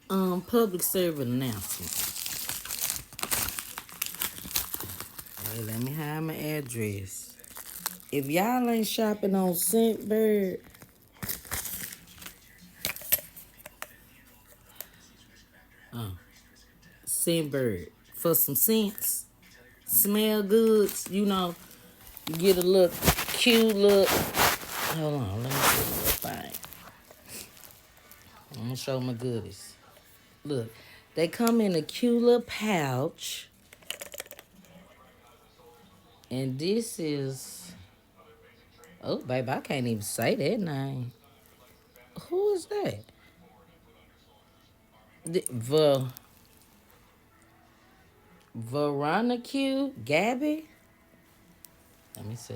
Public service announcement. Hey, let me hide my address. If y'all ain't shopping on Scentbird, Scentbird for some scents, smell goods, you get a look cute look. Hold on, let me see the thing. I'm gonna show my goodies. Look, they come in a cute little pouch, and this is. Oh, baby, I can't even say that name. Who is that? Veronica Gabby? Let me see.